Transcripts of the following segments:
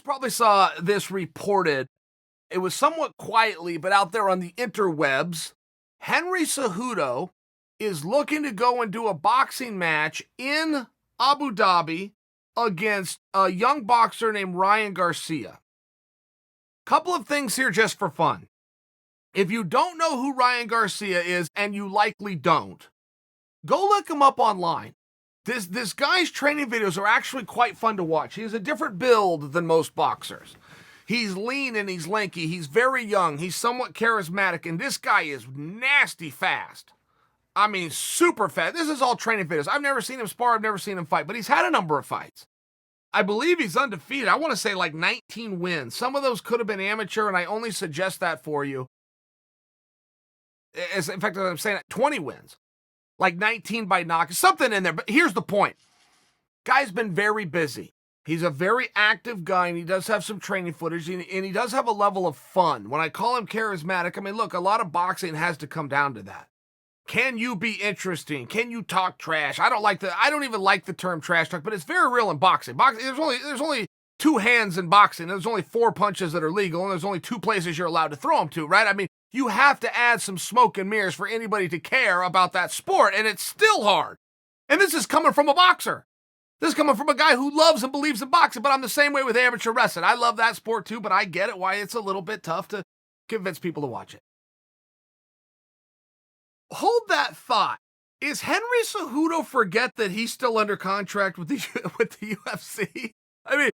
probably saw this reported. It was somewhat quietly, but out there on the interwebs. Henry Cejudo is looking to go and do a boxing match in Abu Dhabi against a young boxer named Ryan Garcia. Couple of things here just for fun. If you don't know who Ryan Garcia is, and you likely don't, go look him up online. This guy's training videos are actually quite fun to watch. He has a different build than most boxers. He's lean and he's lanky. He's very young. He's somewhat charismatic. And this guy is nasty fast. I mean, super fast. This is all training videos. I've never seen him spar. I've never seen him fight. But he's had a number of fights. I believe he's undefeated. I want to say like 19 wins. Some of those could have been amateur, and I only suggest that for you. In fact, I'm saying 20 wins. Like 19 by knock. Something in there. But here's the point. Guy's been very busy. He's a very active guy, and he does have some training footage, and he does have a level of fun. When I call him charismatic, I mean, look, a lot of boxing has to come down to that. Can you be interesting? Can you talk trash? I don't even like the term trash talk, but it's very real in boxing. There's only two hands in boxing. There's only 4 punches that are legal, and there's only 2 places you're allowed to throw them to, right? I mean, you have to add some smoke and mirrors for anybody to care about that sport, and it's still hard. And this is coming from a boxer. This is coming from a guy who loves and believes in boxing, but I'm the same way with amateur wrestling. I love that sport too, but I get it why it's a little bit tough to convince people to watch it. Hold that thought. Is Henry Cejudo forget that he's still under contract with the UFC? I mean,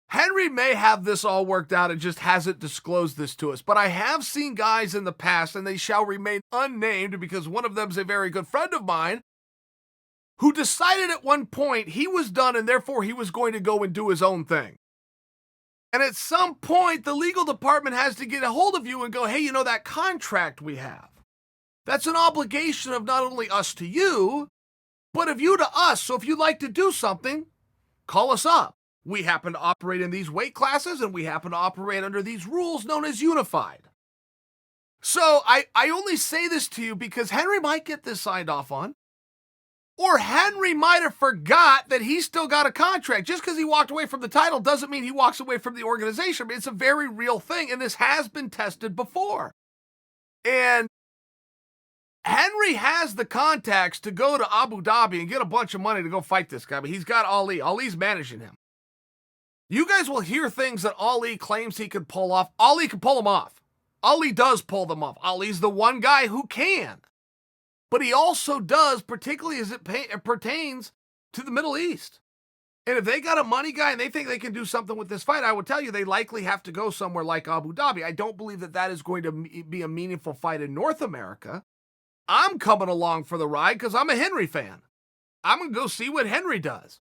Henry may have this all worked out and just hasn't disclosed this to us, but I have seen guys in the past, and they shall remain unnamed because one of them is a very good friend of mine, who decided at one point he was done and therefore he was going to go and do his own thing. And at some point, the legal department has to get a hold of you and go, hey, you know that contract we have? That's an obligation of not only us to you, but of you to us. So if you'd like to do something, call us up. We happen to operate in these weight classes, and we happen to operate under these rules known as unified. So I only say this to you because Henry might get this signed off on, or Henry might have forgot that he's still got a contract. Just because he walked away from the title doesn't mean he walks away from the organization. I mean, it's a very real thing, and this has been tested before. And Henry has the contacts to go to Abu Dhabi and get a bunch of money to go fight this guy, but he's got Ali. Ali's managing him. You guys will hear things that Ali claims he could pull off. Ali can pull them off. Ali does pull them off. Ali's the one guy who can. But he also does, particularly as it pertains to the Middle East. And if they got a money guy and they think they can do something with this fight, I would tell you they likely have to go somewhere like Abu Dhabi. I don't believe that is going to be a meaningful fight in North America. I'm coming along for the ride because I'm a Henry fan. I'm going to go see what Henry does.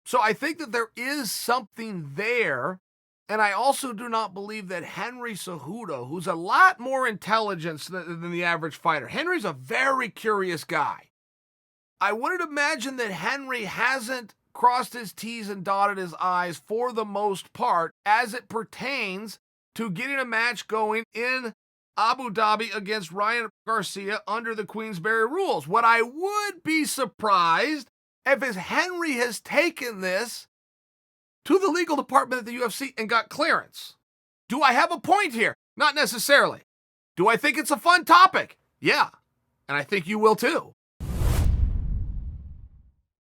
So I think that there is something there. And I also do not believe that Henry Cejudo, who's a lot more intelligent than the average fighter, Henry's a very curious guy. I wouldn't imagine that Henry hasn't crossed his T's and dotted his I's for the most part as it pertains to getting a match going in Abu Dhabi against Ryan Garcia under the Queensberry rules. What I would be surprised if Henry has taken this to the legal department at the UFC and got clearance. Do I have a point here? Not necessarily. Do I think it's a fun topic? Yeah, and I think you will too.